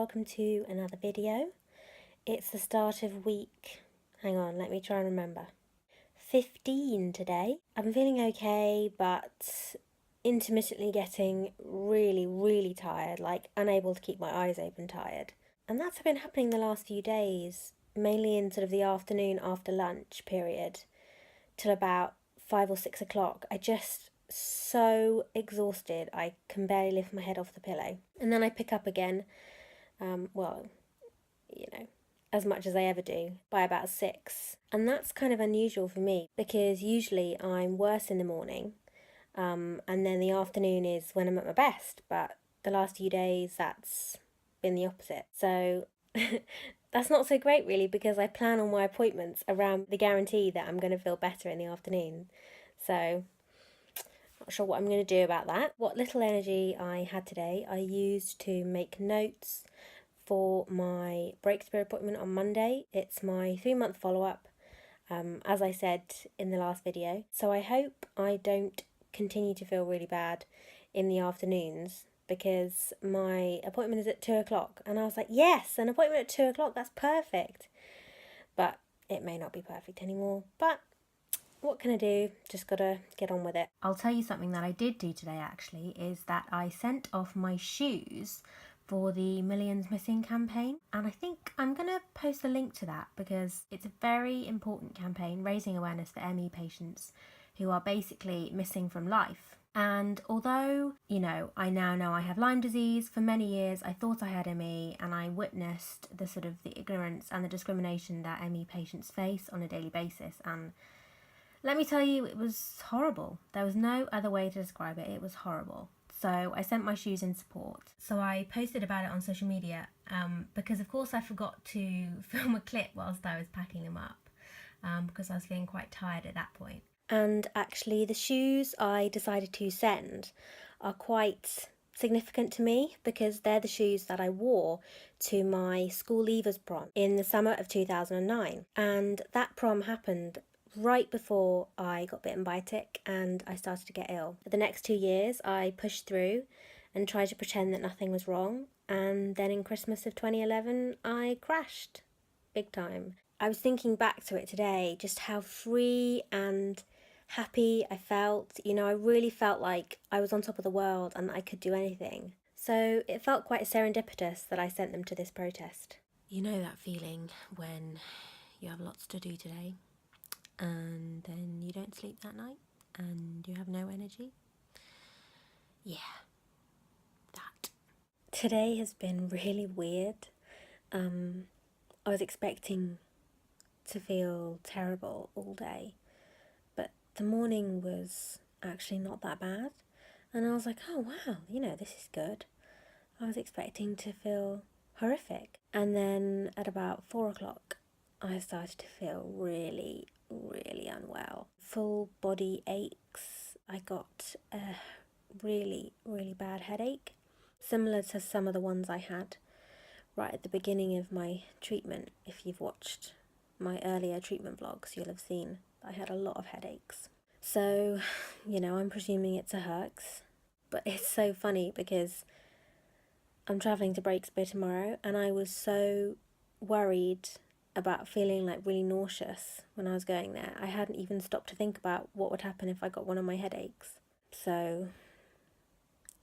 welcome to another video. It's the start of week, hang on, let me try and remember, 15 today. I'm feeling okay, but intermittently getting really tired, like unable to keep my eyes open tired. And that's been happening the last few days, mainly in sort of the afternoon after lunch period, till about 5 or 6 o'clock. I just so exhausted I can barely lift my head off the pillow. And then I pick up again, as much as I ever do, by about 6. And that's kind of unusual for me because usually I'm worse in the morning, and then the afternoon is when I'm at my best. But the last few days that's been the opposite. So that's not so great really, because I plan all my appointments around the guarantee that I'm going to feel better in the afternoon. So not sure what I'm going to do about that. What little energy I had today I used to make notes for my Breakspear appointment on Monday. It's my 3-month follow-up, as I said in the last video. So I hope I don't continue to feel really bad in the afternoons, because my appointment is at 2 o'clock. And I was like, yes, an appointment at 2 o'clock, that's perfect. But it may not be perfect anymore. But what can I do? Just gotta get on with it. I'll tell you something that I did do today actually, is that I sent off my shoes for the Millions Missing campaign, and I think I'm going to post a link to that because it's a very important campaign raising awareness for ME patients who are basically missing from life. And although, I now know I have Lyme disease, for many years I thought I had ME, and I witnessed the ignorance and the discrimination that ME patients face on a daily basis. And let me tell you, it was horrible. There was no other way to describe it. It was horrible. So I sent my shoes in support. So I posted about it on social media because of course I forgot to film a clip whilst I was packing them up because I was feeling quite tired at that point. And actually the shoes I decided to send are quite significant to me because they're the shoes that I wore to my school leavers prom in the summer of 2009. And that prom happened right before I got bitten by a tick and I started to get ill. For the next 2 years I pushed through and tried to pretend that nothing was wrong, and then in Christmas of 2011 I crashed big time. I was thinking back to it today, just how free and happy I felt. I really felt like I was on top of the world and I could do anything. So it felt quite serendipitous that I sent them to this protest. You know that feeling when you have lots to do today and then you don't sleep that night and you have no energy? Yeah, that. Today has been really weird. I was expecting to feel terrible all day, but the morning was actually not that bad, and I was like, oh wow, this is good. I was expecting to feel horrific, and then at about 4 o'clock I started to feel really unwell. Full body aches. I got a really bad headache, similar to some of the ones I had right at the beginning of my treatment. If you've watched my earlier treatment vlogs, you'll have seen I had a lot of headaches. So, I'm presuming it's a herx, but it's so funny because I'm travelling to Breakspear tomorrow and I was so worried about feeling like really nauseous when I was going there. I hadn't even stopped to think about what would happen if I got one of my headaches. So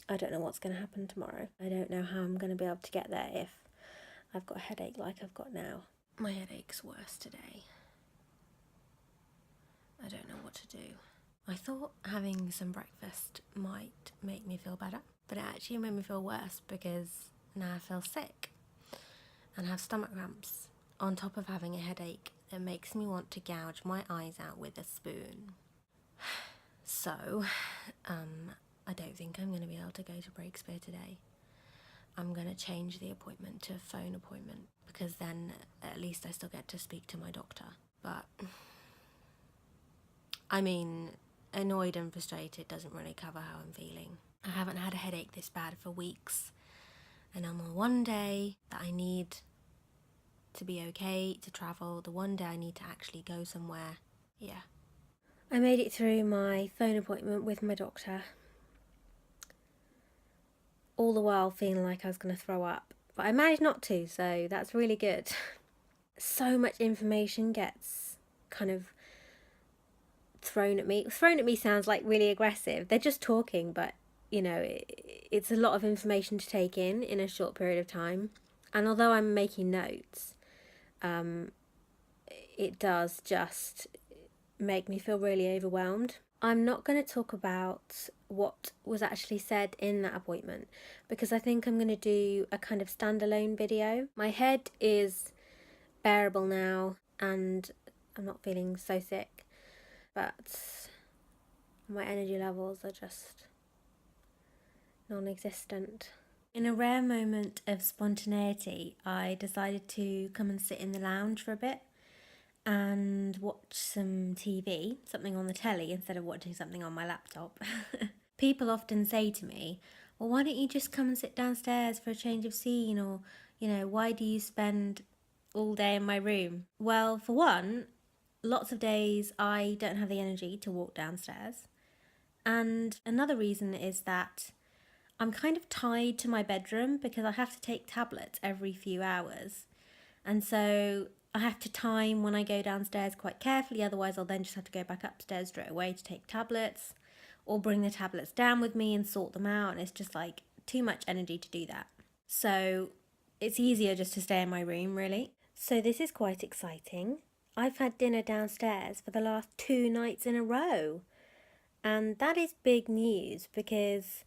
I don't know what's going to happen tomorrow. I don't know how I'm going to be able to get there if I've got a headache like I've got now. My headache's worse today. I don't know what to do. I thought having some breakfast might make me feel better, but it actually made me feel worse because now I feel sick and have stomach cramps, on top of having a headache that makes me want to gouge my eyes out with a spoon. So, I don't think I'm going to be able to go to Breakspear today. I'm going to change the appointment to a phone appointment because then at least I still get to speak to my doctor. But, annoyed and frustrated doesn't really cover how I'm feeling. I haven't had a headache this bad for weeks, and on the one day that I need to be okay to travel, the one day I need to actually go somewhere, yeah. I made it through my phone appointment with my doctor, all the while feeling like I was going to throw up But I managed not to, so that's really good. So much information gets kind of thrown at me. Thrown at me sounds like really aggressive. They're just talking, but you know, it's a lot of information to take in a short period of time. And although I'm making notes, it does just make me feel really overwhelmed. I'm not going to talk about what was actually said in that appointment because I think I'm going to do a kind of standalone video. My head is bearable now and I'm not feeling so sick, but my energy levels are just non-existent. In a rare moment of spontaneity, I decided to come and sit in the lounge for a bit and watch some TV, something on the telly, instead of watching something on my laptop. People often say to me, well, why don't you just come and sit downstairs for a change of scene? Or, you know, why do you spend all day in my room? Well, for one, lots of days I don't have the energy to walk downstairs. And another reason is that I'm kind of tied to my bedroom because I have to take tablets every few hours. And so I have to time when I go downstairs quite carefully, otherwise I'll then just have to go back upstairs straight away to take tablets or bring the tablets down with me and sort them out, and it's just like too much energy to do that. So it's easier just to stay in my room, really. So this is quite exciting. I've had dinner downstairs for the last 2 nights in a row, and that is big news because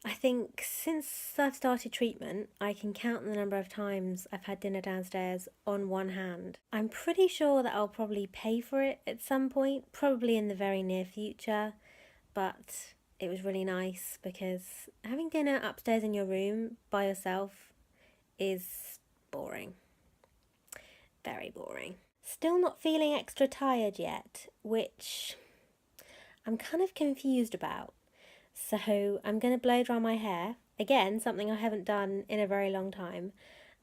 I think since I've started treatment, I can count the number of times I've had dinner downstairs on one hand. I'm pretty sure that I'll probably pay for it at some point, probably in the very near future, but it was really nice because having dinner upstairs in your room by yourself is boring. Very boring. Still not feeling extra tired yet, which I'm kind of confused about. So I'm going to blow dry my hair, again, something I haven't done in a very long time,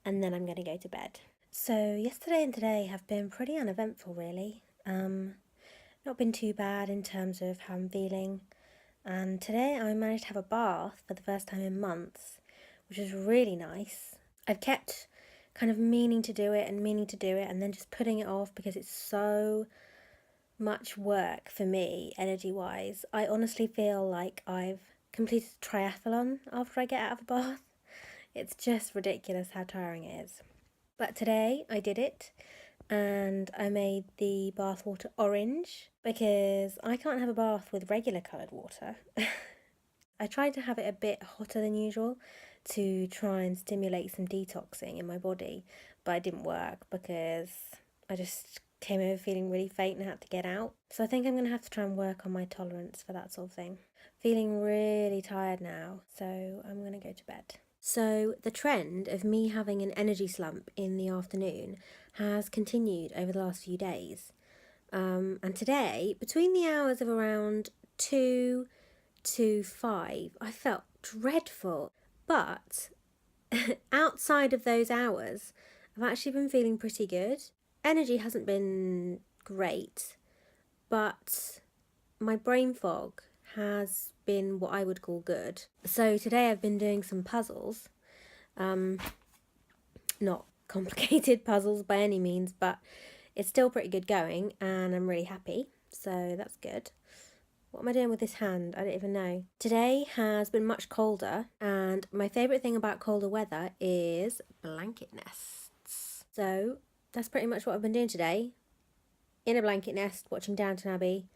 and then I'm going to go to bed. So yesterday and today have been pretty uneventful, really. Not been too bad in terms of how I'm feeling. And today I managed to have a bath for the first time in months, which was really nice. I've kept kind of meaning to do it and then just putting it off because it's so much work for me, energy-wise. I honestly feel like I've completed a triathlon after I get out of a bath. It's just ridiculous how tiring it is. But today I did it, and I made the bath water orange because I can't have a bath with regular coloured water. I tried to have it a bit hotter than usual to try and stimulate some detoxing in my body, but it didn't work because I just came over feeling really faint and had to get out. So I think I'm going to have to try and work on my tolerance for that sort of thing. Feeling really tired now, so I'm going to go to bed. So the trend of me having an energy slump in the afternoon has continued over the last few days. And today, between the hours of around 2 to 5, I felt dreadful. But outside of those hours, I've actually been feeling pretty good. Energy hasn't been great, but my brain fog has been what I would call good. So today I've been doing some puzzles. Not complicated puzzles by any means, but it's still pretty good going and I'm really happy. So that's good. What am I doing with this hand? I don't even know. Today has been much colder, and my favourite thing about colder weather is blanket nests. So that's pretty much what I've been doing today. In a blanket nest, watching Downton Abbey,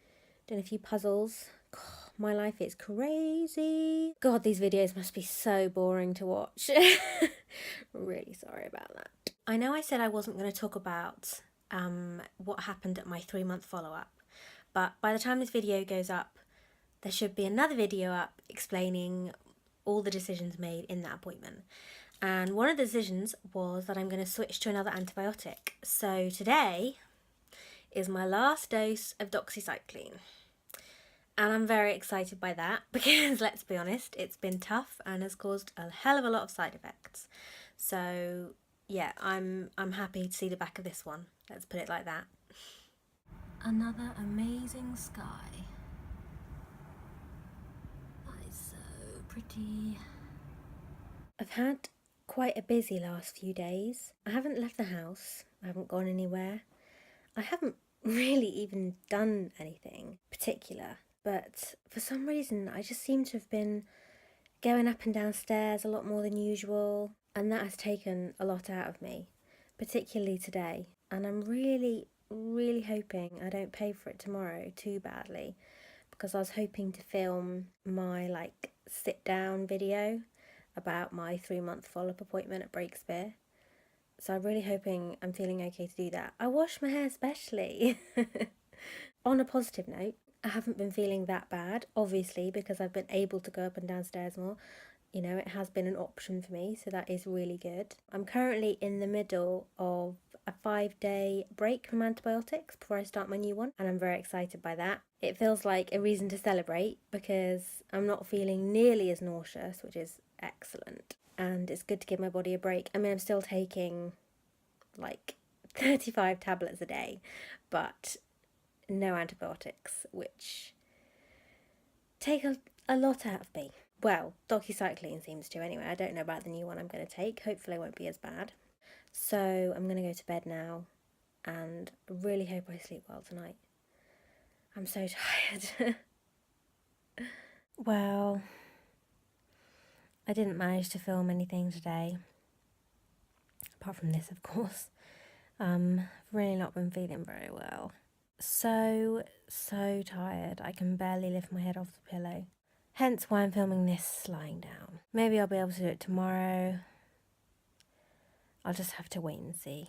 doing a few puzzles. God, my life is crazy. God, these videos must be so boring to watch. Really sorry about that. I know I said I wasn't going to talk about what happened at my 3-month follow-up, but by the time this video goes up, there should be another video up explaining all the decisions made in that appointment. And one of the decisions was that I'm going to switch to another antibiotic. So today is my last dose of doxycycline. And I'm very excited by that because, let's be honest, it's been tough and has caused a hell of a lot of side effects. So yeah, I'm happy to see the back of this one. Let's put it like that. Another amazing sky. That is so pretty. I've had quite a busy last few days. I haven't left the house, I haven't gone anywhere. I haven't really even done anything particular, but for some reason I just seem to have been going up and down stairs a lot more than usual, and that has taken a lot out of me, particularly today. And I'm really, really hoping I don't pay for it tomorrow too badly, because I was hoping to film my sit down video about my 3-month follow up appointment at Breakspear. So I'm really hoping I'm feeling okay to do that. I wash my hair especially. On a positive note, I haven't been feeling that bad, obviously, because I've been able to go up and down stairs more. You know, it has been an option for me, so that is really good. I'm currently in the middle of a 5-day break from antibiotics before I start my new one, and I'm very excited by that. It feels like a reason to celebrate because I'm not feeling nearly as nauseous, which is excellent. And it's good to give my body a break. I mean, I'm still taking 35 tablets a day, but no antibiotics, which take a lot out of me. Well, doxycycline seems to anyway. I don't know about the new one I'm going to take. Hopefully it won't be as bad. So I'm going to go to bed now and really hope I sleep well tonight. I'm so tired. Well, I didn't manage to film anything today. Apart from this, of course. I've really not been feeling very well. So tired. I can barely lift my head off the pillow. Hence why I'm filming this lying down. Maybe I'll be able to do it tomorrow. I'll just have to wait and see.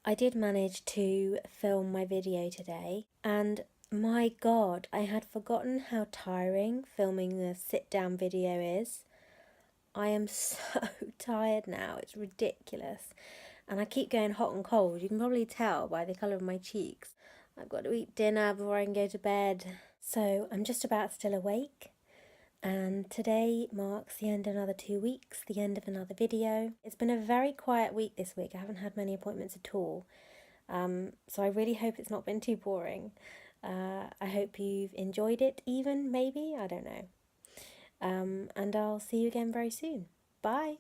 I did manage to film my video today, and my God, I had forgotten how tiring filming the sit-down video is. I am so tired now, it's ridiculous. And I keep going hot and cold. You can probably tell by the colour of my cheeks. I've got to eat dinner before I can go to bed. So I'm just about still awake. And today marks the end of another 2 weeks, the end of another video. It's been a very quiet week this week. I haven't had many appointments at all. So I really hope it's not been too boring. I hope you've enjoyed it even, maybe, I don't know. And I'll see you again very soon. Bye.